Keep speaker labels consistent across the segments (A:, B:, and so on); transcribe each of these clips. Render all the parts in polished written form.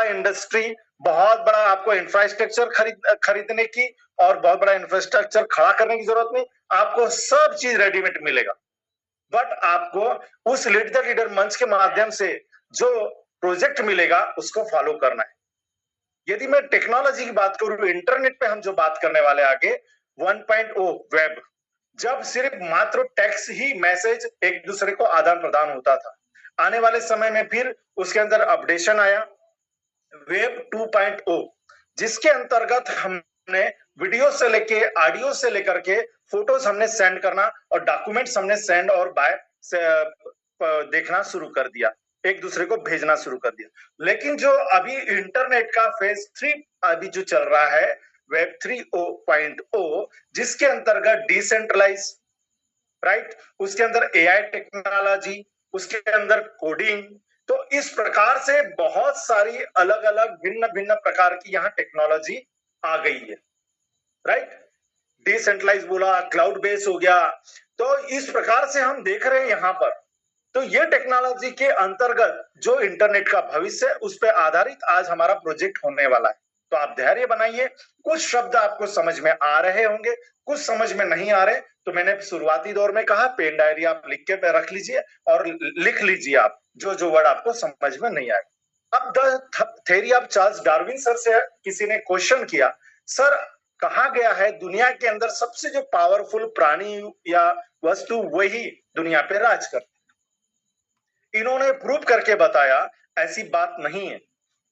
A: Industry, बहुत बड़ा आपको इंफ्रास्ट्रक्चर खरीदने की और बहुत बड़ा इंफ्रास्ट्रक्चर खड़ा करने की जरूरत नहीं, आपको सब चीज रेडीमेड मिलेगा। बट आपको उस लीड द लीडर मंच के माध्यम से जो प्रोजेक्ट मिलेगा उसको फॉलो करना है। यदि मैं टेक्नोलॉजी की बात करूं, इंटरनेट पे हम जो बात करने वाले आगे 1.0 वेब, जब सिर्फ मात्र टेक्स्ट ही मैसेज एक दूसरे को आदान प्रदान होता था, आने वाले समय में फिर उसके अंदर अपडेशन आया वेब 2.0, जिसके अंतर्गत हमने वीडियो से लेके ऑडियो से लेकर के फोटोज हमने सेंड करना और डॉक्यूमेंट्स हमने सेंड और बाय देखना शुरू कर दिया, एक दूसरे को भेजना शुरू कर दिया। लेकिन जो अभी इंटरनेट का फेज 3 अभी जो चल रहा है वेब 3.0, जिसके अंतर्गत डिसेंट्रलाइज, राइट, उसके अंदर एआई टेक्नोलॉजी, उसके अंदर कोडिंग, तो इस प्रकार से बहुत सारी अलग अलग भिन्न भिन्न प्रकार की यहाँ टेक्नोलॉजी आ गई है, राइट। डिसेंट्रलाइज बोला, क्लाउड बेस हो गया, तो इस प्रकार से हम देख रहे हैं यहाँ पर। तो ये टेक्नोलॉजी के अंतर्गत जो इंटरनेट का भविष्य है उस पर आधारित आज हमारा प्रोजेक्ट होने वाला है। तो आप धैर्य बनाइए, कुछ शब्द आपको समझ में आ रहे होंगे, कुछ समझ में नहीं आ रहे, तो मैंने शुरुआती दौर में कहा पेन डायरी आप लिख के रख लीजिए और लिख लीजिए आप जो वर्ड आपको समझ में नहीं आएगा। अब the theory of Charles Darwin sir से किसी ने क्वेश्चन किया, सर कहा गया है दुनिया के अंदर सबसे जो पावरफुल प्राणी या वस्तु वही दुनिया पे राज करती। इन्होंने प्रूव करके बताया ऐसी बात नहीं है,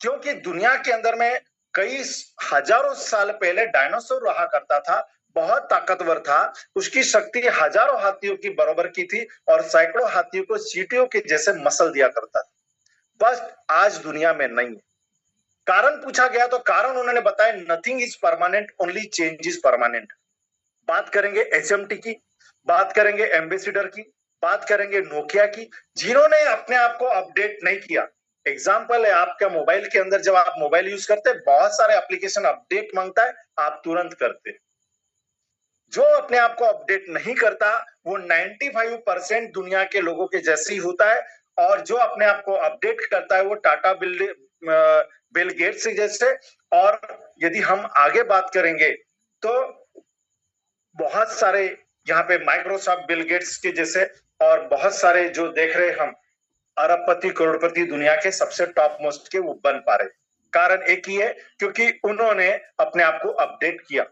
A: क्योंकि दुनिया के अंदर में कई हजारों साल पहले डायनासोर रहा करता था, बहुत ताकतवर था, उसकी शक्ति हजारों हाथियों की बराबर की थी और सैकड़ों हाथियों को चींटियों के जैसे मसल दिया करता था। बस आज दुनिया में नहीं है। कारण पूछा गया तो कारण उन्होंने बताया nothing is permanent, only change is permanent. बात करेंगे एचएमटी की, बात करेंगे एम्बेसिडर की, बात करेंगे नोकिया की, जिन्होंने अपने आप को अपडेट नहीं किया। एग्जाम्पल है आपका मोबाइल के अंदर, जब आप मोबाइल यूज करते हैं बहुत सारे एप्लीकेशन अपडेट मांगता है, आप तुरंत करते हैं। जो अपने आप को अपडेट नहीं करता वो 95% दुनिया के लोगों के जैसे ही होता है, और जो अपने आप को अपडेट करता है वो टाटा बिल गेट्स जैसे। और यदि हम आगे बात करेंगे तो बहुत सारे यहाँ पे माइक्रोसॉफ्ट बिल गेट्स के जैसे और बहुत सारे जो देख रहे हम अरबपति करोड़पति दुनिया के सबसे टॉप मोस्ट के वो बन पा रहे। कारण एक ही है, क्योंकि उन्होंने अपने आप को अपडेट किया।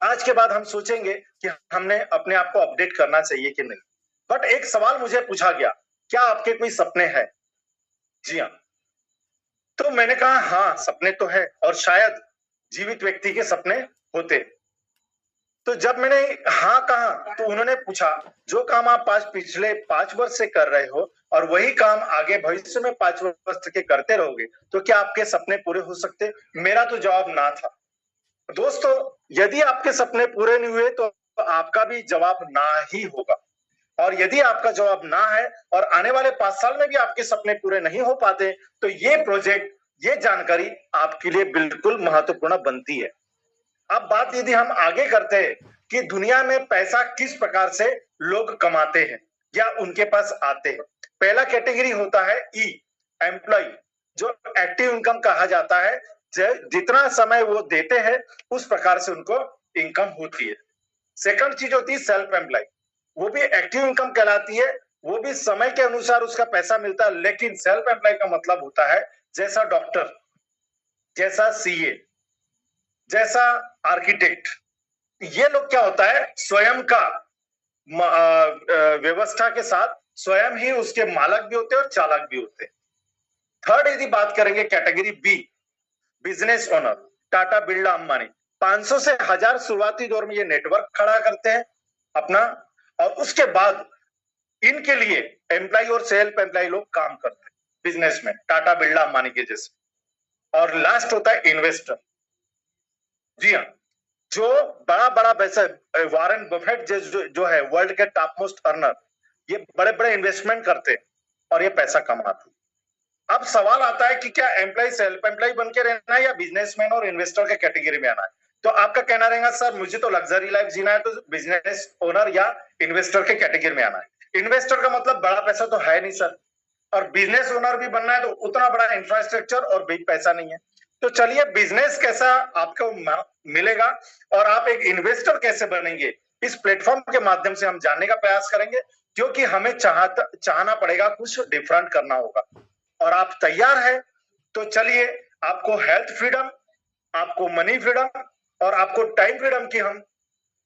A: आज के बाद हम सोचेंगे कि हमने अपने आप को अपडेट करना चाहिए कि नहीं। बट एक सवाल मुझे पूछा गया, क्या आपके कोई सपने हैं? जी हाँ। तो मैंने कहा हाँ सपने तो है, और शायद जीवित व्यक्ति के सपने होते। तो जब मैंने हाँ कहा तो उन्होंने पूछा जो काम आप पिछले 5 वर्ष से कर रहे हो और वही काम आगे भविष्य में 5 वर्ष के करते रहोगे तो क्या आपके सपने पूरे हो सकते? मेरा तो जवाब ना था। दोस्तों, यदि आपके सपने पूरे नहीं हुए तो आपका भी जवाब ना ही होगा, और यदि आपका जवाब ना है और आने वाले 5 साल में भी आपके सपने पूरे नहीं हो पाते तो ये प्रोजेक्ट, ये जानकारी आपके लिए बिल्कुल महत्वपूर्ण बनती है। अब बात यदि हम आगे करते हैं कि दुनिया में पैसा किस प्रकार से लोग कमाते हैं या उनके पास आते हैं। पहला कैटेगरी होता है ई, एम्प्लॉय, जो एक्टिव इनकम कहा जाता है। जितना समय वो देते हैं उस प्रकार से उनको इनकम होती है। सेकंड चीज होती है सेल्फ एम्प्लॉय, वो भी एक्टिव इनकम कहलाती है, वो भी समय के अनुसार उसका पैसा मिलता है। लेकिन सेल्फ एम्प्लॉय का मतलब होता है जैसा डॉक्टर, जैसा सीए, जैसा आर्किटेक्ट, ये लोग क्या होता है स्वयं का व्यवस्था के साथ स्वयं ही उसके मालक भी होते हैं और चालक भी होते हैं। थर्ड यदि बात करेंगे category B, business owner, Tata Birla Ambani, 500 से 1000 शुरुआती दौर में ये नेटवर्क खड़ा करते हैं अपना, और उसके बाद इनके लिए एम्प्लॉय और सेल्फ एम्प्लॉय लोग काम करते हैं बिजनेसमैन, टाटा बिरला अंबानी के जैसे। और लास्ट होता है इन्वेस्टर। जी हाँ, जो बड़ा बड़ा पैसा, वॉरेन बफेट जो है वर्ल्ड के टॉप मोस्ट अर्नर, ये बड़े बड़े इन्वेस्टमेंट करते हैं और ये पैसा कमाते हैं। अब सवाल आता है कि क्या एम्प्लॉय सेल्फ एम्प्लॉय बन के रहना है या बिजनेसमैन और इन्वेस्टर के कैटेगरी में आना है? तो आपका कहना रहेगा सर मुझे तो लग्जरी लाइफ जीना है तो बिजनेस ओनर या इन्वेस्टर के कैटेगरी में आना है। इन्वेस्टर का मतलब बड़ा पैसा तो है नहीं सर, और बिजनेस ओनर भी बनना है तो उतना बड़ा इंफ्रास्ट्रक्चर और भी पैसा नहीं है। तो चलिए बिजनेस कैसा आपको मिलेगा और आप एक इन्वेस्टर कैसे बनेंगे, इस प्लेटफॉर्म के माध्यम से हम जानने का प्रयास करेंगे, क्योंकि हमें चाहना पड़ेगा, कुछ डिफरेंट करना होगा। और आप तैयार है तो चलिए, आपको हेल्थ फ्रीडम, आपको मनी फ्रीडम और आपको टाइम फ्रीडम की हम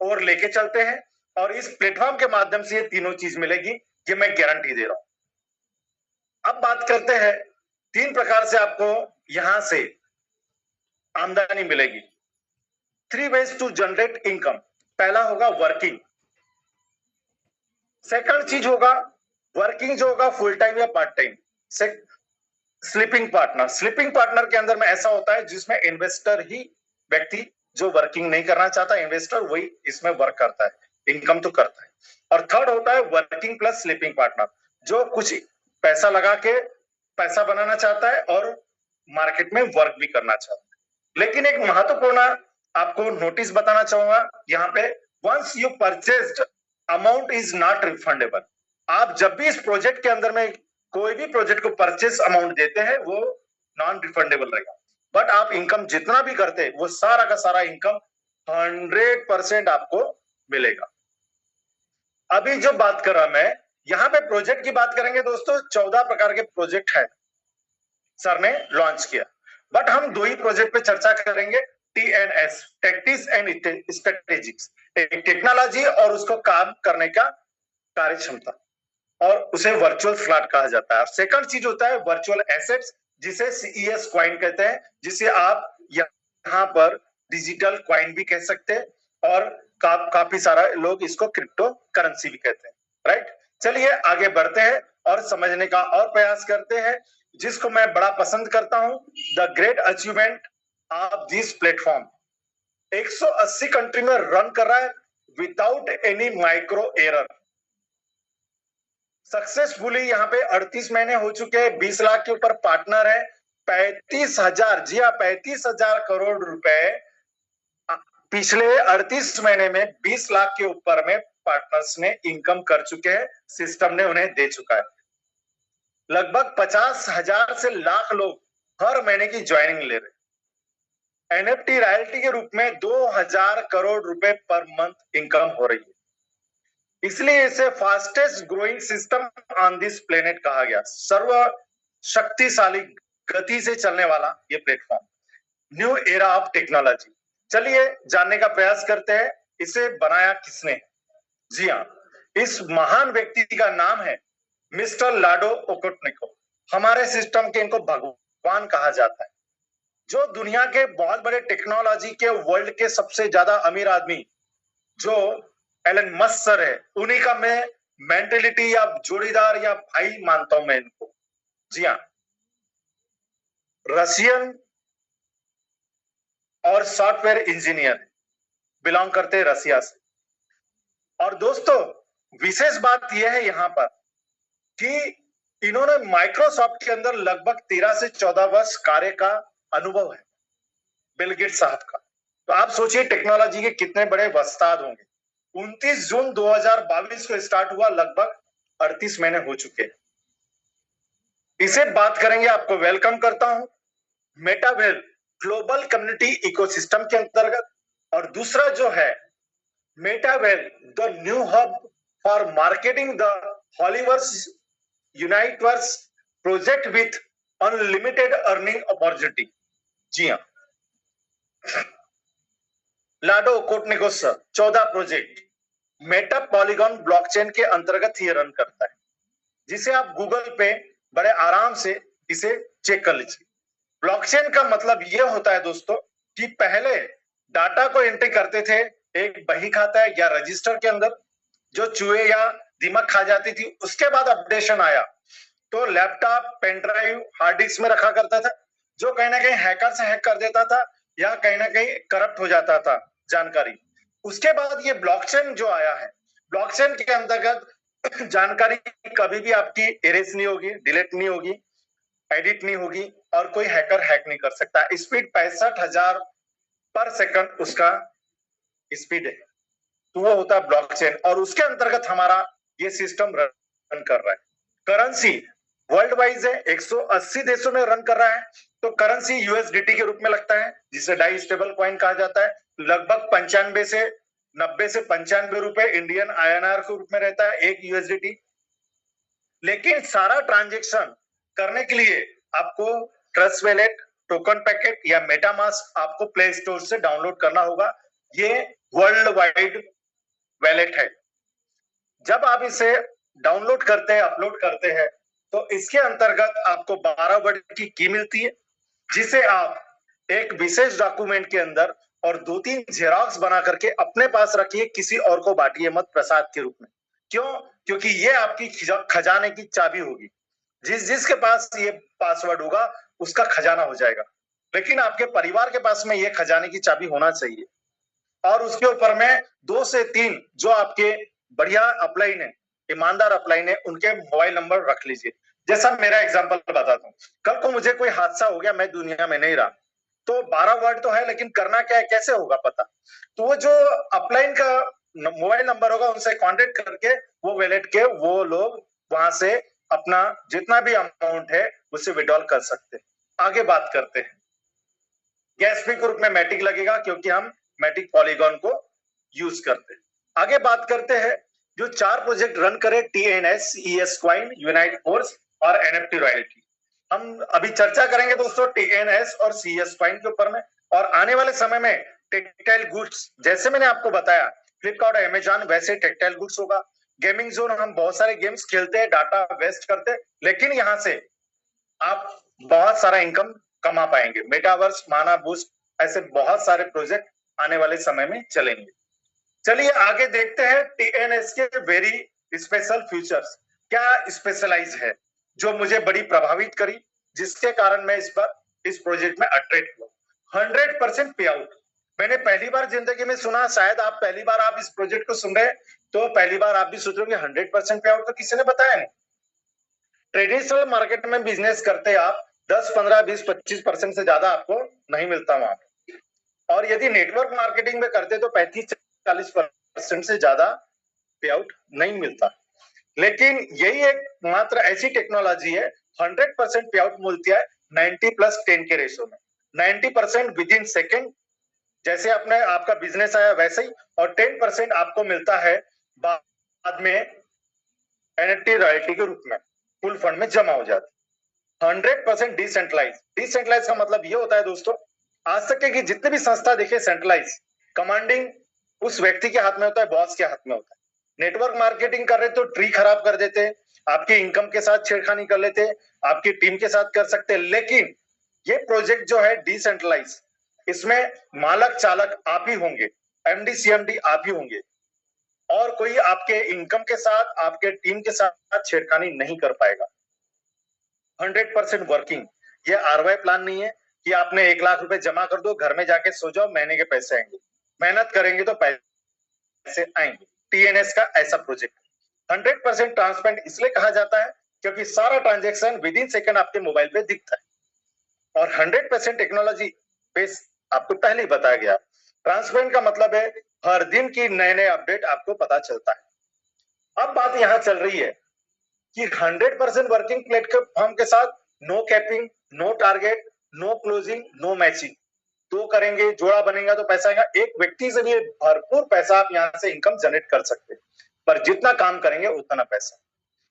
A: और लेके चलते हैं, और इस प्लेटफॉर्म के माध्यम से ये तीनों चीज मिलेगी, ये मैं गारंटी दे रहा हूं। अब बात करते हैं 3 प्रकार से आपको यहां से आमदनी मिलेगी। 3 वेज टू जनरेट इनकम। पहला होगा वर्किंग, सेकंड चीज होगा वर्किंग जो होगा फुल टाइम या part time. Sleeping partner, sleeping partner के अंदर में ऐसा होता है जिसमें इन्वेस्टर ही, व्यक्ति जो वर्किंग नहीं करना चाहता, इन्वेस्टर वही इसमें वर्क करता है, इनकम तो करता है। और थर्ड होता है वर्किंग प्लस स्लीपिंग पार्टनर, जो कुछ पैसा लगा के पैसा बनाना चाहता है और मार्केट में वर्क भी करना चाहता है। लेकिन एक महत्वपूर्ण आपको नोटिस बताना चाहूंगा यहाँ पे, once you purchased amount is not refundable. आप जब भी इस प्रोजेक्ट के अंदर में कोई भी प्रोजेक्ट को परचेस अमाउंट देते हैं वो नॉन रिफंडेबल रहेगा, बट आप इनकम जितना भी करते हैं वो सारा का सारा इनकम 100% आपको मिलेगा। अभी जो बात कर रहा मैं यहाँ पे प्रोजेक्ट की बात करेंगे दोस्तों, 14 प्रकार के प्रोजेक्ट है सर ने लॉन्च किया, बट हम 2 ही प्रोजेक्ट पे चर्चा करेंगे, TNS, टैक्टिक्स एंड स्ट्रेटेजिक्स, टेक्नोलॉजी और उसको काम करने का कार्य क्षमता, और उसे वर्चुअल स्लॉट कहा जाता है। सेकंड चीज होता है वर्चुअल एसेट्स, जिसे CES कॉइन कहते हैं, जिसे आप यहाँ पर डिजिटल कॉइन भी कह सकते हैं, और काफी सारा लोग इसको क्रिप्टो करेंसी भी कहते हैं, राइट। चलिए आगे बढ़ते हैं और समझने का और प्रयास करते हैं, जिसको मैं बड़ा पसंद करता हूं, the great achievement of this platform. 180 country में रन कर रहा है without any micro error. Successfully यहाँ पे 38 महीने हो चुके हैं, 20 लाख के ऊपर पार्टनर है, 35,000, जी हाँ 35,000 करोड़ रुपए पिछले 38 महीने में 20 लाख के ऊपर में पार्टनर्स ने इनकम कर चुके हैं, सिस्टम ने उन्हें दे चुका है। लगभग 50,000 से लाख लोग हर महीने की ज्वाइनिंग ले रहे। NFT रॉयल्टी के रूप में 2,000 करोड़ रुपए पर मंथ इनकम हो रही है, इसलिए इसे fastest growing system on this planet कहा गया। सर्व शक्तिशाली गति से चलने वाला ये platform, new era of technology. चलिए जानने का प्रयास करते हैं, इसे बनाया किसने। जी हाँ, इस महान व्यक्ति का नाम है मिस्टर लाडो ओकोटनिको। हमारे सिस्टम के इनको भगवान कहा जाता है। जो दुनिया के बहुत बड़े टेक्नोलॉजी के वर्ल्ड के सबसे ज्यादा अमीर आदमी जो एलन मस्क सर है, उन्हीं का मैं मेंटेलिटी या जोड़ीदार या भाई मानता हूं मैं इनको। जी हाँ, रशियन और सॉफ्टवेयर इंजीनियर, बिलोंग करते हैं रसिया से। और दोस्तों विशेष बात यह है यहाँ पर कि इन्होंने माइक्रोसॉफ्ट के अंदर लगभग 13 से 14 वर्ष कार्य का अनुभव है, बिल गेट्स साहब का। तो आप सोचिए टेक्नोलॉजी के कितने बड़े वस्ताद होंगे। 29 जून 2022 को स्टार्ट हुआ, लगभग 38 महीने हो चुके हैं। इसे बात करेंगे, आपको वेलकम करता हूं मेटावेल ग्लोबल कम्युनिटी इकोसिस्टम के अंतर्गत। और दूसरा जो है मेटावेल the new hub for marketing the हॉलीवर्स यूनाइटवर्स project with unlimited earning opportunity. जी हाँ, लाडो ओकोटनिको sir 14 project meta polygon blockchain के अंतर्गत ही रन करता है, जिसे आप गूगल पे बड़े आराम से इसे चेक कर लीजिए। ब्लॉकचेन का मतलब यह होता है दोस्तों कि पहले डाटा को एंट्री करते थे एक बही खाता है या रजिस्टर के अंदर, जो चूहे या दीमक खा जाती थी। उसके बाद अपडेशन आया तो laptop, pen drive, hard disk में रखा करता था, जो कहीं ना कहीं हैकर से हैक कर देता था या कहीं ना कहीं करप्ट हो जाता था जानकारी। उसके बाद ये ब्लॉकचेन जो आया है, ब्लॉकचेन के अंतर्गत जानकारी कभी भी आपकी इरेज नहीं होगी, डिलीट नहीं होगी, एडिट नहीं होगी, और कोई हैकर हैक नहीं कर सकता। स्पीड 65,000 पर सेकंड उसका स्पीड है, तो वो होता है ब्लॉकचेन, और उसके अंतर्गत हमारा ये सिस्टम रन कर रहा है। करेंसी वर्ल्ड वाइज है, 180 देशों में रन कर रहा है। तो करेंसी यूएसडीटी के रूप में लगता है, जिसे डाई स्टेबल कॉइन कहा जाता है। लगभग 90 से 95 रुपए इंडियन आईएनआर के रूप में रहता है एक यूएसडीटी। लेकिन सारा ट्रांजेक्शन करने के लिए आपको ट्रस्ट वैलेट, टोकन पैकेट या मेटामास्क आपको प्ले स्टोर से डाउनलोड करना होगा। ये वर्ल्ड वाइड वैलेट है। जब आप इसे डाउनलोड करते हैं, अपलोड करते हैं, तो इसके अंतर्गत आपको 12 वर्ड की की मिलती है, जिसे आप एक विशेष डॉक्यूमेंट के अंदर और 2-3 जेरॉक्स बना करके अपने पास रखिए, किसी और को बांटिए मत प्रसाद के रूप में। क्यों? क्योंकि ये आपकी खजाने की चाबी होगी। जिसके पास ये पासवर्ड होगा उसका खजाना हो जाएगा। लेकिन आपके परिवार के पास में ये खजाने की चाबी होना चाहिए। और उसके ऊपर में 2 से 3 जो आपके बढ़िया अपलाइन है, ईमानदार अपलाइन है, उनके मोबाइल नंबर रख लीजिए। जैसा मेरा एग्जांपल बताता हूँ, कल को मुझे कोई हादसा हो गया, मैं दुनिया में नहीं रहा, तो 12 वर्ड तो है, लेकिन करना क्या है, कैसे होगा पता? तो वो जो अपलाइन का मोबाइल नंबर होगा, उनसे कांटेक्ट करके वो वैलेट के वो लोग वहां से अपना जितना भी अमाउंट है उसे विड्रॉल कर सकते हैं। आगे बात करते हैं। गैस फी के रूप में मैटिक लगेगा, क्योंकि हम मैटिक पॉलीगॉन को यूज करते हैं। आगे बात करते हैं, जो 4 प्रोजेक्ट रन करे, TNS, ES coin, unite force और एनएफटी रॉयल्टी। हम अभी चर्चा करेंगे दोस्तों टीएनएस और सीएस क्वाइन के ऊपर में। और आने वाले समय में टेक्सटाइल गुड्स, जैसे मैंने आपको बताया फ्लिपकार्ट और अमेजॉन, वैसे टेक्सटाइल गुड्स होगा। गेमिंग जोन, हम बहुत सारे गेम्स खेलते हैं, डाटा वेस्ट करते हैं, लेकिन यहाँ से आप बहुत सारा इनकम कमा पाएंगे। मेटावर्स, माना बूस्ट, ऐसे बहुत सारे प्रोजेक्ट आने वाले समय में चलेंगे। चलिए आगे देखते हैं टीएनएस के वेरी स्पेशल फीचर्स। क्या स्पेशलाइज है जो मुझे बड़ी प्रभावित करी, जिसके कारण मैं इस प्रोजेक्ट में अट्रैक्ट हुआ। 100% पे आउट। मैंने पहली बार जिंदगी में सुना, शायद आप पहली बार आप इस प्रोजेक्ट को सुन रहे हैं, तो पहली बार आप भी सोच रहे हो 100% पे आउट, तो किसी ने बताया नहीं। ट्रेडिशनल मार्केट में बिजनेस करते आप 10, 15, 20, 25% से ज्यादा आपको नहीं मिलता वहां पे। और यदि नेटवर्क मार्केटिंग में करते तो 35-40% से ज्यादा पे आउट नहीं मिलता। लेकिन यही एक मात्र ऐसी टेक्नोलॉजी है, 100% पे आउट मिलती है 90+10 के रेशो में। 90% विद इन सेकेंड, जैसे अपने आपका बिजनेस आया वैसे ही, और 10% आपको मिलता है बाद में एनएफटी रॉयल्टी के रूप में, फुल फंड में जमा हो जाती है। 100% डिसेंट्रलाइज। डिसेंट्रलाइज का मतलब ये होता है दोस्तों, आज तक की जितने भी संस्था देखे, सेंट्रलाइज, कमांडिंग उस व्यक्ति के हाथ में होता है, बॉस के हाथ में होता है। नेटवर्क मार्केटिंग कर रहे तो ट्री खराब कर देते, आपकी इनकम के साथ छेड़खानी कर लेते, आपकी टीम के साथ कर सकते। लेकिन ये प्रोजेक्ट जो है डिसेंट्रलाइज, इसमें मालक चालक आप ही होंगे, एमडी सीएमडी आप ही होंगे, और कोई आपके इनकम के साथ, आपके टीम के साथ छेड़खानी नहीं कर पाएगा। 100% वर्किंग। ये आरवाई प्लान नहीं है कि आपने 1 लाख रुपए जमा कर दो, घर में जाके सो जाओ, महीने के पैसे आएंगे। मेहनत करेंगे तो पैसे आएंगे। टीएनएस का ऐसा प्रोजेक्ट 100% ट्रांसपेरेंट इसलिए कहा जाता है क्योंकि सारा ट्रांजेक्शन विद इन सेकंड आपके मोबाइल पे दिखता है। और 100% टेक्नोलॉजी बेस आपको पहले ही बताया गया। ट्रांसपेरेंट का मतलब है हर दिन की नए अपडेट आपको पता चलता है। अब बात यहां चल रही है कि 100% वर्किंग प्लेटफॉर्म के साथ no capping, no target, no closing, no matching. तो करेंगे, जोड़ा बनेगा तो पैसा आएगा। एक व्यक्ति से भी भरपूर पैसा आप यहां से इनकम जनरेट कर सकते हैं, पर जितना काम करेंगे उतना पैसा।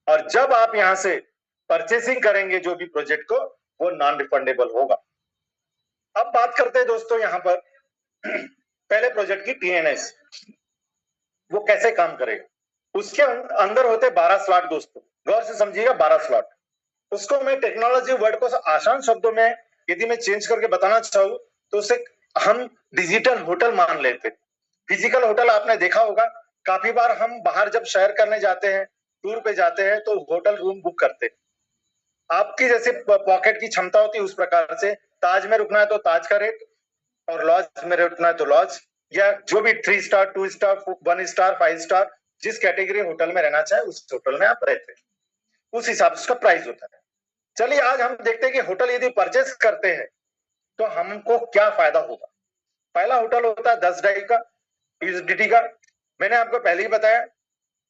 A: और जब आप यहां से परचेसिंग करेंगे जो भी प्रोजेक्ट को, वो नॉन रिफंडेबल होगा। अब बात करते हैं दोस्तों यहां पर पहले प्रोजेक्ट की टीएनएस, वो कैसे काम करेगा। उसके अंदर होते 12 स्लॉट दोस्तों, गौर से समझिएगा, 12 स्लॉट। उसको मैं टेक्नोलॉजी वर्ड को आसान शब्दों में यदि मैं चेंज करके बताना चाहूँ तो उसे हम डिजिटल होटल मान लेते। फिजिकल होटल आपने देखा होगा, काफी बार हम बाहर जब शहर करने जाते हैं, टूर पे जाते हैं, तो होटल रूम बुक करते हैं। आपकी जैसे पॉकेट की क्षमता होती है उस प्रकार से, ताज में रुकना है तो ताज का रेट, और लॉज में रुकना है तो लॉज, या जो भी 3 स्टार, 2 स्टार, 1 स्टार, 5 स्टार, जिस कैटेगरी होटल में रहना चाहे उस होटल में आप रहते हैं, उस हिसाब से उसका प्राइस होता है। चलिए आज हम देखते हैं कि होटल यदि परचेस करते हैं तो हमको क्या फायदा होगा। पहला होटल होता है 10 डाई का यूएसडीटी का। मैंने आपको पहले ही बताया,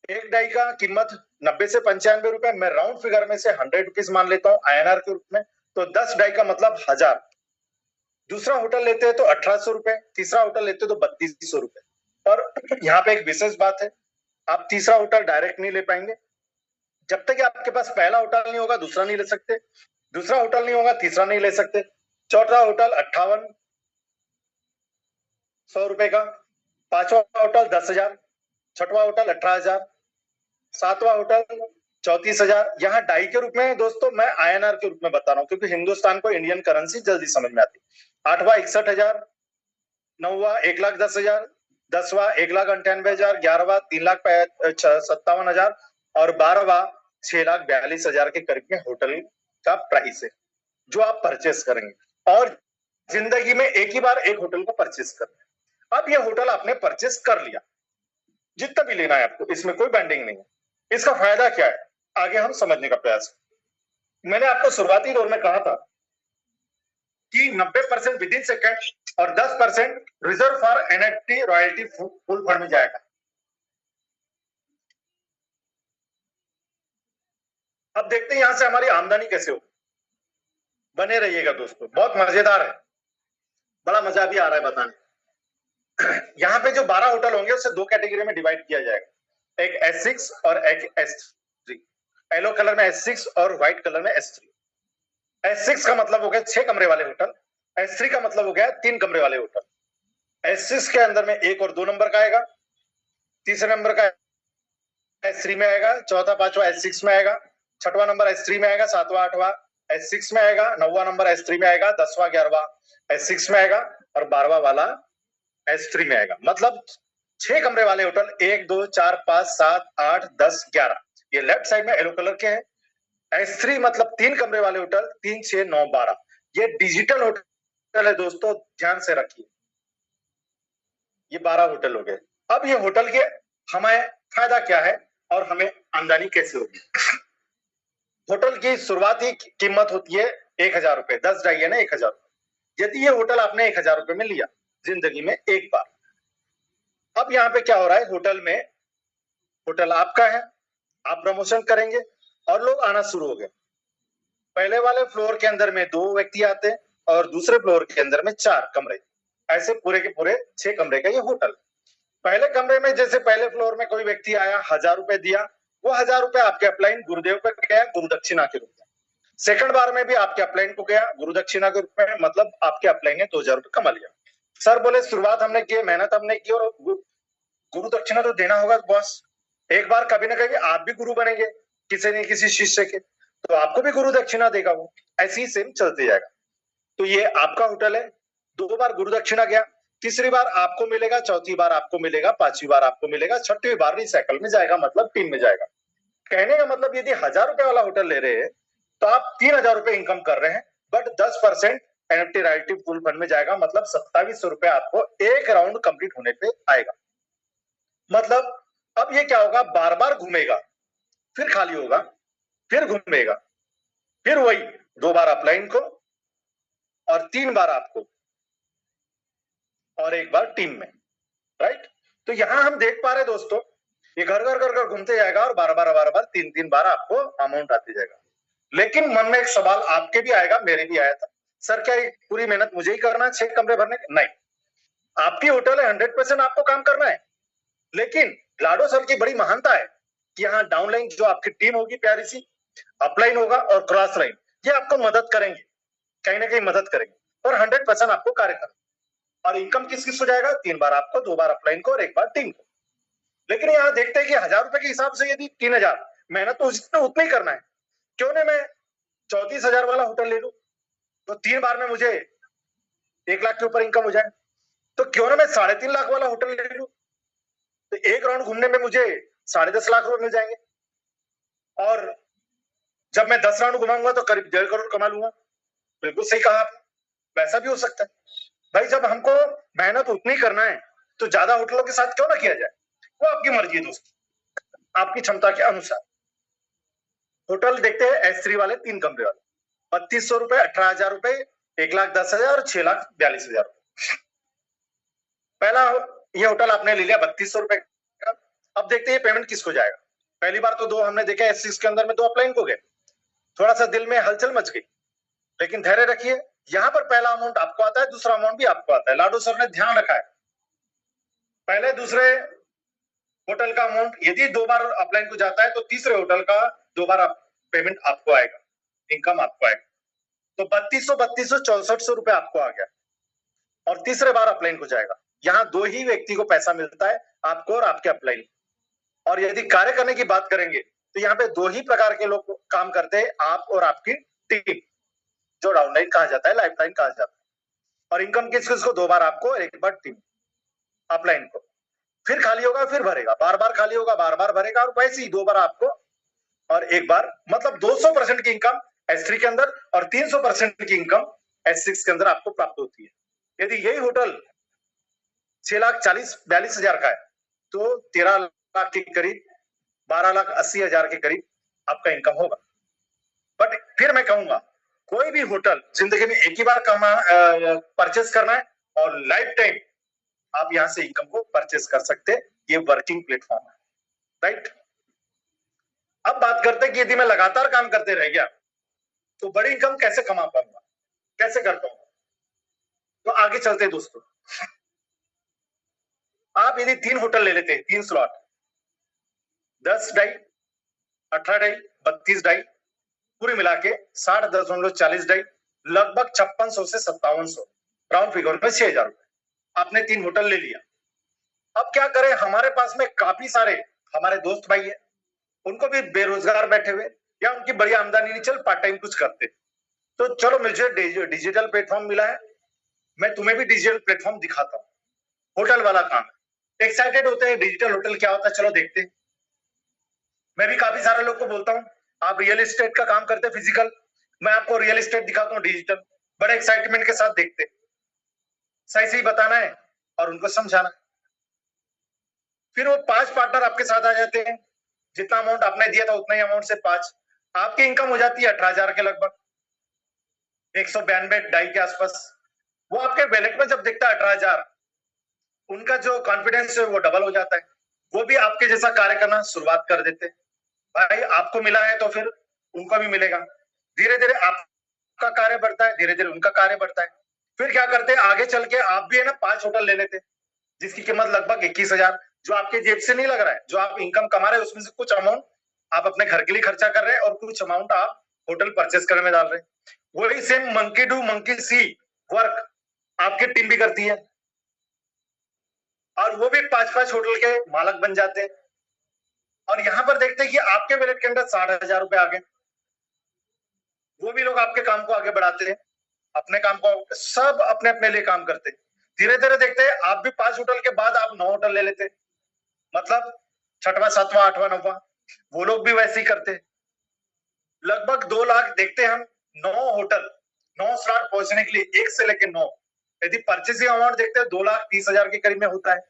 A: एक डाई का कीमत 90 से 95 रुपए, मैं राउंड फिगर में से 100 रुपीज मान लेता हूँ INR के रूप में, तो 10 डाई का मतलब 1000। दूसरा होटल लेते हैं तो 1800 रुपए, तीसरा होटल लेते हैं तो 3200 रुपए। और यहाँ पे एक विशेष बात है, आप तीसरा होटल डायरेक्ट नहीं ले पाएंगे। जब तक आपके पास पहला होटल नहीं होगा दूसरा नहीं ले सकते, दूसरा होटल नहीं होगा तीसरा नहीं ले सकते। चौथा होटल 5800 रुपए का, पांचवा होटल 10,000, छठवा होटल 18,000, सातवां होटल 34,000। यहाँ डाई के रूप में दोस्तों मैं INR के रूप में बता रहा हूँ, क्योंकि हिंदुस्तान को इंडियन करेंसी जल्दी समझ में आती। आठवां 61,000, नौवां 1,10,000, 10वां 1,98,000, 11वां 3,57,000 और 12वां 6,42,000 के करीब में होटल का प्राइस है जो आप परचेस करेंगे। और जिंदगी में एक ही बार एक होटल को परचेस करना है। अब ये होटल आपने परचेस कर लिया, जितना भी लेना है आपको, इसमें कोई बैंडिंग नहीं है। इसका फायदा क्या है आगे हम समझने का प्रयास करें। मैंने आपको शुरुआती दौर में कहा था कि 90% विद इन सेकेंड और 10% reserve for NFT royalty full fund में जाएगा। अब देखते हैं यहां से हमारी आमदनी कैसे हो। बने रहिएगा दोस्तों, बहुत मजेदार है, बड़ा मजा भी आ रहा है बताने। यहाँ पे जो 12 होटल होंगे उसे दो कैटेगरी में डिवाइड किया जाएगा, एक S6 और एक S3। येलो कलर में S6 और व्हाइट कलर में S3। S6 का मतलब हो गया 6 कमरे वाले होटल, S3 का मतलब हो गया 3 कमरे वाले होटल। S6 के अंदर में 1 और 2 नंबर का आएगा, तीसरे नंबर का S3 में आएगा, चौथा पांचवा S6 में आएगा, छठवां नंबर S3 में आएगा, सातवां आठवां S6 में आएगा, नौवां नंबर S3 में आएगा, 10वां 11वां S6 में आएगा और 12वां वाला S3 में आएगा। मतलब 6 कमरे वाले होटल 1 2 4 5 7 8 10 11, ये लेफ्ट साइड में येलो कलर के हैं। S3 मतलब 3 कमरे वाले होटल 3 6 9 12, ये डिजिटल होटल है दोस्तों, ध्यान से रखिए। ये 12 होटल हो गए। अब ये होटल के हमें फायदा क्या है और हमें आमदनी कैसे होगी। होटल की शुरुआती कीमत होती है 1,000 रुपए, 10 डाई है ना 1,000 रुपए। यदि ये होटल आपने 1,000 रुपए में लिया जिंदगी में एक बार, अब यहाँ पे क्या हो रहा है, होटल में, होटल आपका है, आप प्रमोशन करेंगे और लोग आना शुरू हो गए। पहले वाले फ्लोर के अंदर में 2 व्यक्ति आते हैं और दूसरे फ्लोर के अंदर में 4 कमरे, ऐसे पूरे के पूरे 6 कमरे का ये होटल। पहले कमरे में जैसे पहले फ्लोर में कोई व्यक्ति आया, 1,000 रुपए दिया, वो 1,000 रुपए आपके अपलाइन गुरुदेव पे गया गुरु दक्षिणा के रूप में। सेकंड बार में भी आपके अपलाइन को गया गुरु दक्षिणा के रूप में, मतलब आपके अपलाइन ने 2,000 रुपए कमा लिया। सर बोले शुरुआत हमने की, मेहनत हमने की और गुरु दक्षिणा तो देना होगा बॉस, एक बार कभी ना कभी आप भी गुरु बनेंगे किसी न किसी शिष्य के, तो आपको भी गुरु दक्षिणा देगा वो, ऐसे ही सेम चलते जाएगा। तो ये आपका होटल है, 2 बार गुरु दक्षिणा गया, तीसरी बार आपको मिलेगा, चौथी बार आपको मिलेगा, पांचवी बार आपको मिलेगा, छठवीं बार रिसाइकल में जाएगा, मतलब टीम में जाएगा। कहने का मतलब यदि 1,000 रुपए वाला होटल ले रहे हैं तो आप 3,000 रुपए इनकम कर रहे हैं, but 10% NFT royalty full fund में जाएगा, मतलब 2700 रुपए आपको एक राउंड कंप्लीट होने पे आएगा। मतलब अब ये क्या होगा, बार बार घूमेगा, फिर खाली होगा, फिर घूमेगा, फिर वही 2 बार अपलाइन को और 3 बार आपको और 1 बार टीम में, राइट। तो यहां हम देख पा रहे दोस्तों, ये घर घर घर घर घूमते जाएगा और बार बार 3 बार आपको अमाउंट आते जाएगा। लेकिन मन में एक सवाल आपके भी आएगा, मेरे भी आया था, सर क्या ये पूरी मेहनत मुझे ही करना है 6 कमरे भरने की? नहीं, आपकी होटल है, 100% आपको काम करना है। लेकिन लाडो सर की बड़ी महानता है कि यहाँ डाउनलाइन जो आपकी टीम होगी प्यारी सी, अपलाइन होगा और क्रॉस लाइन, ये आपको मदद करेंगे, कहीं ना कहीं मदद करेंगे और 100% आपको कार्य करना। और इनकम किस किस हो जाएगा, 3 बार आपको, 2 बार अपलाइन को और 1 बार टीम को। लेकिन यहाँ देखते हैं कि 1,000 रुपए के हिसाब से यदि 3,000, मेहनत तो उतना ही करना है, क्यों ना मैं 34,000 वाला होटल ले लूं, तो 3 बार में मुझे 1 लाख के ऊपर इनकम हो जाए। तो क्यों ना मैं 3.5 लाख वाला होटल ले लूं, तो एक राउंड घूमने में मुझे 10.5 लाख रुपए मिल जाएंगे और जब मैं 10 राउंड घुमाऊंगा तो करीब 1.5 करोड़ कमा लूंगा। बिल्कुल सही कहा आपने, वैसा भी हो सकता है भाई। जब हमको मेहनत उतनी करना है तो ज्यादा होटलों के साथ क्यों ना किया जाए, वो आपकी मर्जी है दोस्त, आपकी क्षमता के अनुसार। होटल देखते हैं S3 वाले 3 कमरे वाले, 3,200 रुपए, 18,000 रुपए, 1,10,000 और 6,42,000। पहला ये होटल आपने ले लिया 3,200 रुपए का। अब देखते हैं पेमेंट किसको जाएगा। पहली बार तो दो हमने देखा S6 के अंदर में 2 अपलाइन हो गए, थोड़ा सा दिल में हलचल मच गई, लेकिन धैर्य रखिए, यहाँ पर पहला अमाउंट आपको आता है, दूसरा अमाउंट भी आपको आता है। लाडो सर ने ध्यान रखा है, पहले दूसरे होटल का अमाउंट यदि 2 बार अपलाइन को जाता है तो तीसरे होटल का 2 बार पेमेंट आपको आएगा, इनकम आपको आएगा। तो 3200 रुपए आपको आ गया और तीसरे बार अपलाइन को जाएगा। यहाँ 2 ही व्यक्ति को पैसा मिलता है, आपको और आपके अपलाइन। और यदि कार्य करने की बात करेंगे तो यहाँ पे 2 ही प्रकार के लोग काम करते हैं, आप और आपकी टीम, जो डाउनलाइन कहा जाता है, लाइफलाइन कहा जाता है। और इनकम किसको 2 बार आपको और 1 बार टीम अपलाइन को। फिर खाली होगा फिर भरेगा, बार बार खाली होगा बार बार भरेगा, और वैसे ही 2 बार आपको और 1 बार, मतलब 200% की इनकम S3 के अंदर और 300% की इनकम S6 के अंदर आपको प्राप्त होती है। यदि यही होटल 6,40,42,000 का है तो 13 लाख के करीब, 12,80,000 के करीब आपका इनकम होगा। बट फिर मैं कहूंगा, कोई भी होटल जिंदगी में एक ही बार परचेस करना है और लाइफ टाइम आप यहां से इनकम को परचेस कर सकते हैं। ये वर्किंग प्लेटफॉर्म है, राइट। अब बात करते हैं कि यदि मैं लगातार काम करते रह गया तो बड़ी इनकम कैसे कमा पाऊंगा, कैसे कर पाऊंगा। तो आगे चलते हैं दोस्तों। आप यदि 3 होटल ले लेते हैं, 3 स्लॉट, 10 डाई, 18 डाई, 32 डाई, पूरी मिला के 60.40 डाई, लगभग 5600 से 5700, राउंड फिगर में 6,000 रुपए आपने 3 होटल ले लिया। अब क्या करें, हमारे पास में काफी सारे हमारे दोस्त भाई है, उनको भी बेरोजगार बैठे हुए या उनकी बड़ी आमदनी नहीं, चल पार्ट टाइम कुछ करते। तो चलो, मुझे डिजिटल प्लेटफॉर्म मिला है, मैं तुम्हें भी डिजिटल प्लेटफॉर्म दिखाता हूँ। होटल वाला काम, एक्साइटेड होते हैं डिजिटल होटल क्या होता है, चलो देखते हैं। मैं भी काफी सारे लोग को बोलता हूँ, आप रियल एस्टेट का काम करते हैं फिजिकल, मैं आपको रियल एस्टेट दिखाता हूँ डिजिटल, बड़े एक्साइटमेंट के साथ देखते। सही सही बताना है और उनको समझाना। फिर वो 5 पार्टनर आपके साथ आ जाते हैं, जितना अमाउंट आपने दिया था उतना ही अमाउंट से 5, आपकी इनकम हो जाती है 18,000 के लगभग, 192 डाई के आसपास। वो आपके वैलेट में जब दिखता है 18,000, उनका जो कॉन्फिडेंस है वो डबल हो जाता है, वो भी आपके जैसा कार्य करना शुरुआत कर देते। भाई आपको मिला है तो फिर उनको भी मिलेगा, धीरे धीरे आपका कार्य बढ़ता है, धीरे धीरे उनका कार्य बढ़ता है। फिर क्या करते हैं, आगे चल के आप भी है ना 5 होटल ले लेते, जिसकी कीमत लगभग 21,000, जो आपके जेब से नहीं लग रहा है, जो आप इनकम कमा रहे हैं उसमें से कुछ अमाउंट आप अपने घर के लिए खर्चा कर रहे हैं और कुछ अमाउंट आप होटल परचेस करने में डाल रहे हैं। वही same monkey do monkey C work आपकी टीम भी करती है, और वो भी 5-5 होटल के मालक बन जाते हैं। और यहां पर देखते हैं कि आपके वैलेट के अंदर 60,000 रुपए आ गए, वो भी लोग आपके काम को आगे बढ़ाते हैं, अपने काम को, सब अपने अपने लिए काम करते हैं। धीरे धीरे देखते हैं आप भी 5 होटल के बाद आप 9 होटल ले लेते, मतलब 6वां 7वां 8वां 9वां, वो लोग भी वैसे ही करते। लगभग 2 लाख देखते हैं हम, 9 होटल, 9 स्लॉट पहुंचने के लिए, 1 से लेकर 9। यदि परचेसिंग अमाउंट देखते हैं 2,30,000 के करीब में होता है,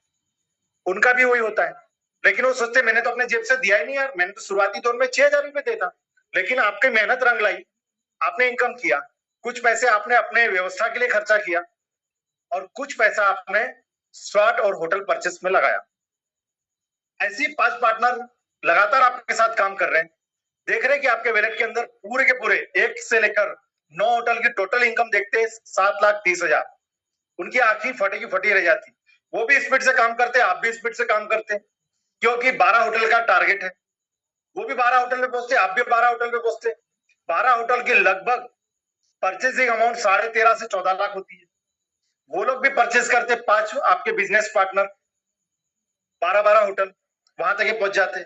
A: उनका भी वही होता है। लेकिन वो सोचते मैंने तो अपने जेब से दिया ही नहीं यार, मैंने तो शुरुआती दौर में 6,000 रुपए देता। लेकिन आपकी मेहनत रंग लाई, आपने इनकम किया, कुछ पैसे आपने अपने व्यवस्था के लिए खर्चा किया और कुछ पैसा आपने स्लॉट और होटल परचेस में लगाया। ऐसी 5 पार्टनर लगातार आपके साथ काम कर रहे हैं, देख रहे हैं कि आपके वैलेट के अंदर पूरे के पूरे 1 से लेकर 9 होटल की टोटल इनकम देखते हैं 7,30,000। उनकी आंखें फटी की फटी रह जाती। वो भी स्पीड से काम करते हैं, आप भी स्पीड से काम करते हैं, क्योंकि 12 होटल का टारगेट है। वो भी 12 होटल में पहुंचते, आप भी 12 होटल में पहुंचते। 12 होटल की लगभग परचेसिंग अमाउंट 13.5 से 14 लाख होती है। वो लोग भी परचेस करते, 5 आपके बिजनेस पार्टनर, 12-12 होटल वहां तक ही पहुंच जाते।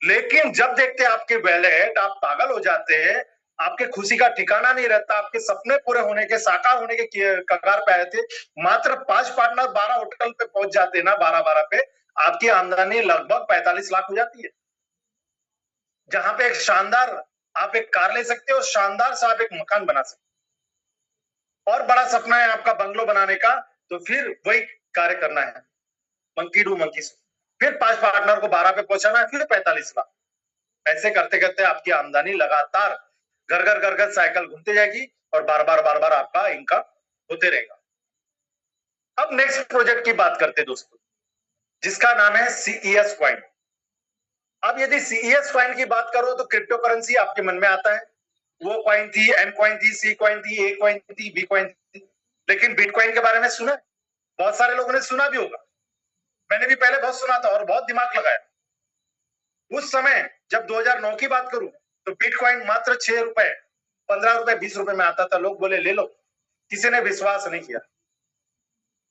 A: लेकिन जब देखते आपके वैलेट, आप पागल हो जाते हैं, आपके खुशी का ठिकाना नहीं रहता, आपके सपने पूरे होने के, साकार होने के कगार पे आए थे, मात्र 5 पार्टनर 12 होटल पे पहुंच जाते ना, 12-12 पे, आपकी आमदनी लगभग 45 लाख हो जाती है। जहां पे एक शानदार आप एक कार ले सकते हो, शानदार सा आप एक मकान बना सकते हो। और बड़ा सपना है आपका बंगलो बनाने का, तो फिर वही कार्य करना है, मंकी डू मंकी से। फिर 5 पार्टनर को 12 पे पहुंचाना है, फिर 45 लाख। ऐसे करते करते आपकी आमदनी लगातार घर घर घर घर साइकिल घूमती जाएगी और बार बार आपका इनकम होते रहेगा। अब नेक्स्ट प्रोजेक्ट की बात करते हैं दोस्तों, जिसका नाम है CES क्वाइन। अब यदि सीईएस कॉइन की बात करो तो क्रिप्टो करेंसी आपके मन में आता है, वो कॉइन थी, एम कॉइन थी, सी कॉइन थी, ए कॉइन थी, बी कॉइन थी, लेकिन बिटकॉइन के बारे में सुना? बहुत सारे लोगों ने सुना भी होगा, मैंने भी पहले बहुत सुना था और बहुत दिमाग लगाया। उस समय जब 2009 की बात करूं तो बिटकॉइन मात्र 6 रुपए, 15 रुपए, 20 रुपए में आता था, लोग बोले ले लो, किसी ने विश्वास नहीं किया।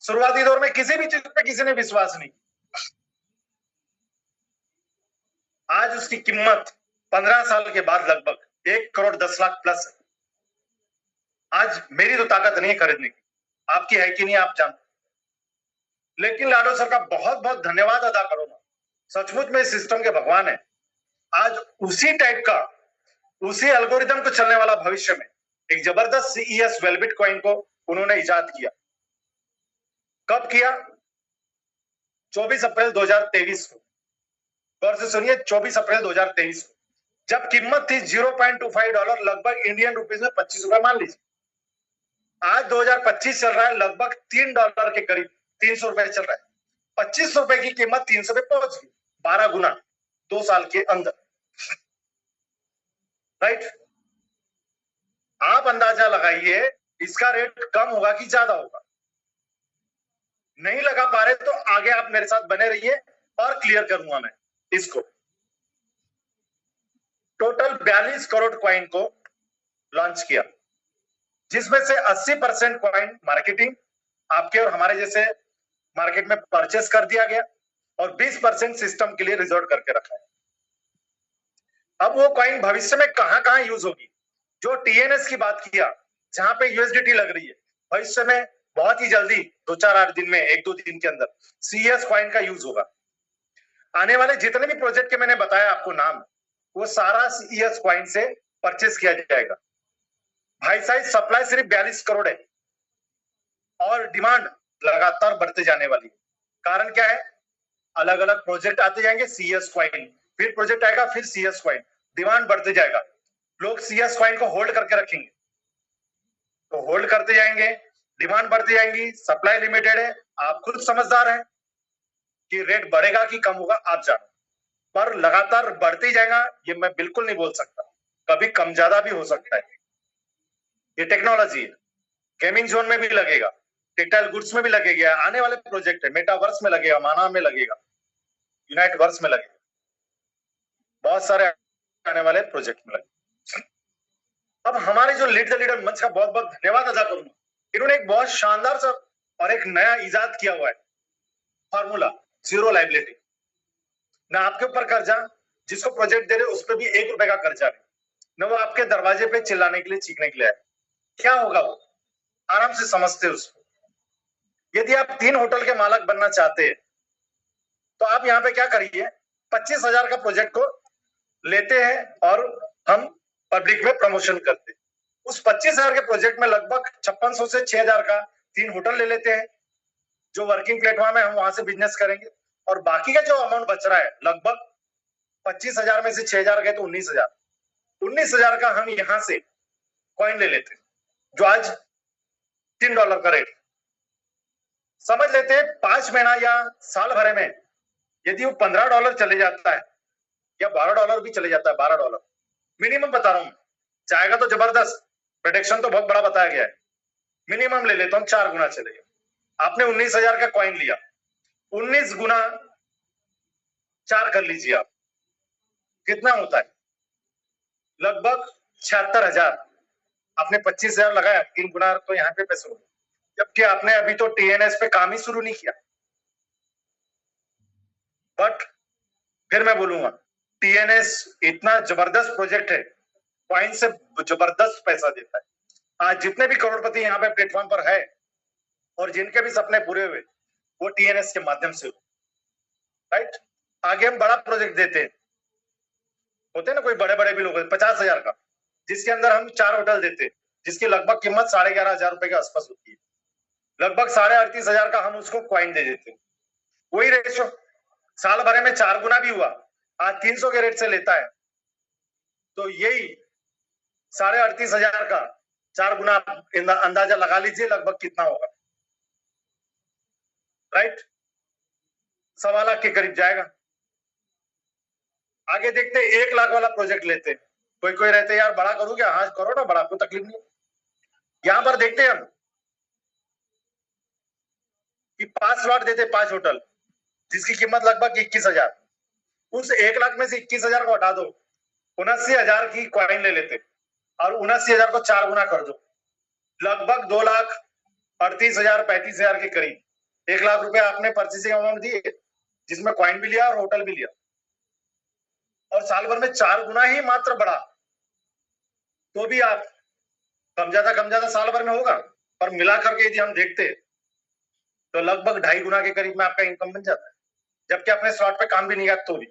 A: शुरुआती दौर में किसी भी चीज पे किसी ने विश्वास नहीं। आज उसकी कीमत 15 साल के बाद लगभग 1 करोड़ 10 लाख प्लस है। आज मेरी तो ताकत नहीं है खरीदने की, आपकी है कि नहीं आप जानते, लेकिन लाडो सर का बहुत बहुत धन्यवाद अदा करो ना, सचमुच में सिस्टम के भगवान है। आज उसी टाइप का, उसी एल्गोरिदम को चलने वाला भविष्य में एक जबरदस्त सीईएस वेलबिट कॉइन को उन्होंने इजाद किया। कब किया? 24 अप्रैल 2023 को। गौर से सुनिए, 24 अप्रैल 2023 को, जब कीमत थी $0.25, लगभग इंडियन रुपीज में 25 रुपए मान लीजिए। आज 2025 चल रहा है, लगभग $3 के करीब, 300 रुपए चल रहा है। 25 रुपए की कीमत 300 पे पहुंच गई, 12 गुना 2 साल के अंदर। राइट? आप अंदाजा लगाइए इसका रेट कम होगा कि ज्यादा होगा। नहीं लगा पा रहे तो आगे आप मेरे साथ बने रहिए और क्लियर करूंगा मैं इसको। टोटल 42 करोड़ कॉइन को लॉन्च किया, जिसमें से 80% कॉइन मार्केटिंग आपके और हमारे जैसे मार्केट में परचेस कर दिया गया और 20% सिस्टम के लिए रिजर्व करके रखा है। अब वो कॉइन भविष्य में कहां यूज होगी? जो टीएनएस की बात किया, जहां पे यूएसडीटी लग रही है, भविष्य में बहुत ही जल्दी 2-4-8 दिन में, 1-2 दिन के अंदर सीएस कॉइन का यूज होगा। आने वाले जितने भी प्रोजेक्ट के मैंने बताया आपको नाम, वो सारा सीएस कॉइन से परचेस किया जाएगा। भाई साहब, सप्लाई सिर्फ 42 करोड़ है और डिमांड लगातार बढ़ते जाने वाली है। कारण क्या है? अलग अलग प्रोजेक्ट आते जाएंगे, सीएस कॉइन, फिर प्रोजेक्ट आएगा, फिर सीएस कॉइन, डिमांड बढ़ते जाएगा। लोग सीएस कॉइन को होल्ड करके रखेंगे, तो होल्ड करते जाएंगे, डिमांड बढ़ती जाएंगी, सप्लाई लिमिटेड है। आप खुद समझदार हैं कि रेट बढ़ेगा कि कम होगा, आप जानो, पर लगातार बढ़ते ही जाएगा, ये मैं बिल्कुल नहीं बोल सकता। कभी कम ज्यादा भी हो सकता है। ये टेक्नोलॉजी है, गेमिंग जोन में भी लगेगा, टेक्सटाइल गुड्स में भी लगेगा, आने वाले प्रोजेक्ट है, मेटावर्स में लगेगा, माना में लगेगा, यूनाइट वर्स में लगेगा, बहुत सारे आने वाले प्रोजेक्ट में लगेगा। अब हमारे जो लीड द लीडर मंच का बहुत बहुत धन्यवाद अदा करूंगा। इन्होंने एक बहुत शानदार सा और एक नया इजाद किया हुआ है, फॉर्मूला जीरो लाइबिलिटी। ना आपके ऊपर कर्जा, जिसको प्रोजेक्ट दे रहे उस पर भी 1 रुपए का कर्जा नहीं, न वो आपके दरवाजे पे चिल्लाने के लिए, चीखने के लिए है। क्या होगा वो? आराम से समझते उसको। यदि आप 3 होटल के मालक बनना चाहते हैं तो आप यहाँ पे क्या करिए, 25,000 का प्रोजेक्ट को लेते हैं और हम पब्लिक में प्रमोशन करते हैं। उस 25,000 के प्रोजेक्ट में लगभग 5600 से 6,000 का 3 होटल ले लेते हैं, जो वर्किंग प्लेटफॉर्म है, हम वहां से बिजनेस करेंगे और बाकी का जो अमाउंट बच रहा है, लगभग 25,000 में से 6,000 गए तो 19,000, 19,000 का हम यहां से कॉइन ले लेते हैं, जो आज $3 का रेट। समझ लेते हैं 5 महीना या साल भरे में यदि वो $15 चले जाता है या $12 भी चले जाता है, $12 मिनिमम बता रहा हूं, जाएगा तो जबरदस्त, प्रोडिक्शन तो बहुत बड़ा बताया गया है, मिनिमम ले लेता हूं 4 गुना चलेगा। आपने 19,000 का कॉइन लिया, 19 गुना 4 कर लीजिए आप, कितना होता है? लगभग 76,000। आपने 25,000 लगाया, 3 गुना तो यहाँ पे पैसे हो गए, जबकि आपने अभी तो टीएनएस पे काम ही शुरू नहीं किया। बट फिर मैं बोलूंगा, टीएनएस इतना जबरदस्त प्रोजेक्ट है, कॉइन से जबरदस्त पैसा देता है। आज जितने भी करोड़पति यहाँ पे प्लेटफॉर्म पर है और जिनके भी सपने पूरे हुए, वो टीएनएस के माध्यम से हुए। राइट? आगे हम बड़ा प्रोजेक्ट देते हैं, होते हैं ना कोई बड़े बड़े भी लोग, 50,000 का, जिसके अंदर हम 4 होटल देते हैं, जिसकी लगभग कीमत 11,500 रुपए के आसपास होती है। लगभग 38,500 का हम उसको कॉइन दे देते हैं। वही रेशो साल भरे में 4 गुना भी हुआ, आज 300 के रेट से लेता है, तो यही 38,500 का 4 गुना अंदाजा लगा लीजिए लगभग कितना होगा। राइट? 1.25 लाख के करीब जाएगा। आगे देखते 1 लाख वाला प्रोजेक्ट लेते, कोई कोई रहते यार बड़ा करूँ क्या, हाँ करो ना बड़ा, कोई तकलीफ नहीं। यहाँ पर देखते हैं हम कि 5 स्लॉट देते 5 होटल, जिसकी कीमत लगभग 21,000। उस 1 लाख में से 21,000 को हटा दो, 79,000 की क्वाइन ले लेते और 79,000 को 4 गुना कर दो, लगभग 2,38,000 35,000 के करीब 1 लाख रुपए आपने परचेसिंग अमाउंट दिए, जिसमें क्वाइन भी लिया और होटल भी लिया, और साल भर में 4 गुना ही मात्र बढ़ा, तो भी आप कम ज्यादा साल भर में होगा, पर मिला करके यदि हम देखते तो लगभग 2.5 गुना के करीब में आपका इनकम बन जाता है, जबकि अपने स्लॉट पे काम भी नहीं किया तो भी।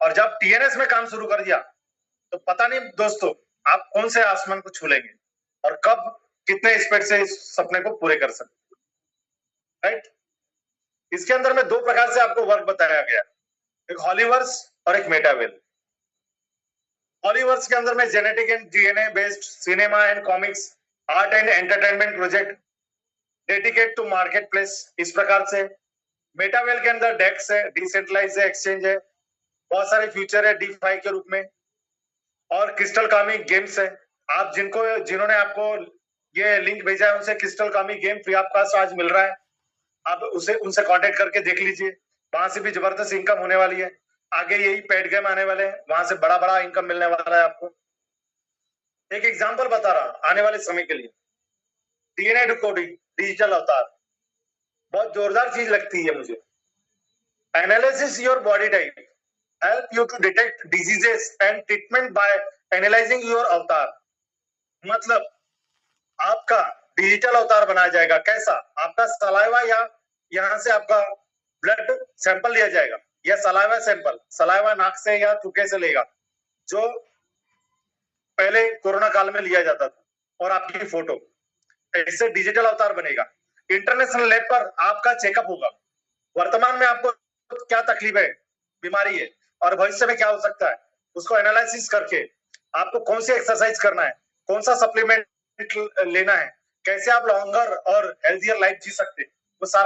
A: और जब टीएनएस में काम शुरू कर दिया तो पता नहीं दोस्तों आप कौन से आसमान को छू लेंगे और कब कितने स्पीड से इस सपने को पूरे कर सकते, राइट। इसके अंदर में 2 प्रकार से आपको वर्क बताया गया, एक हॉलीवर्स और एक मेटावेल। हॉलीवर्स के अंदर में genetic and DNA based cinema and comics, art and entertainment project dedicate to market place, इस प्रकार से। मेटावेल के अंदर डेक्स है, डिसेंट्रलाइज है, एक्सचेंज है, बहुत सारे फ्यूचर है डीफाई के रूप में, और क्रिस्टल कामी गेम्स है। आप जिन्होंने आपको ये लिंक भेजा है उनसे क्रिस्टल कामी गेम फ्री ऑफ कॉस्ट आज मिल रहा है, आप उनसे कांटेक्ट करके देख लीजिए, वहां से भी जबरदस्त इनकम होने वाली है। आगे यही पेड गेम आने वाले हैं, वहां से बड़ा बड़ा इनकम मिलने वाला है आपको। एक एग्जांपल बता रहा आने वाले समय के लिए, डीएनए डिकोडिंग डिजिटल अवतार, बहुत जोरदार चीज लगती है मुझे। Analysis your body type, help you to detect diseases and treatment by analyzing your अवतार। मतलब आपका डिजिटल अवतार बनाया जाएगा, कैसा, आपका सलाइवा या यहाँ से आपका ब्लड सैंपल लिया जाएगा, या सलाइवा सैंपल, सलाइवा नाक से या थूके से लेगा, जो पहले कोरोना काल में लिया जाता था, और आपकी फोटो, इससे डिजिटल अवतार बनेगा। इंटरनेशनल लैब पर आपका चेकअप होगा, वर्तमान में आपको क्या तकलीफ है, बीमारी है, और भविष्य में क्या हो सकता है, उसको एनालिसिस करके आपको कौन सी एक्सरसाइज करना है, कौन सा सप्लीमेंट लेना है, कैसे आप लॉन्गर और हेल्थियर लाइफ जी सकते हैं, वो सारा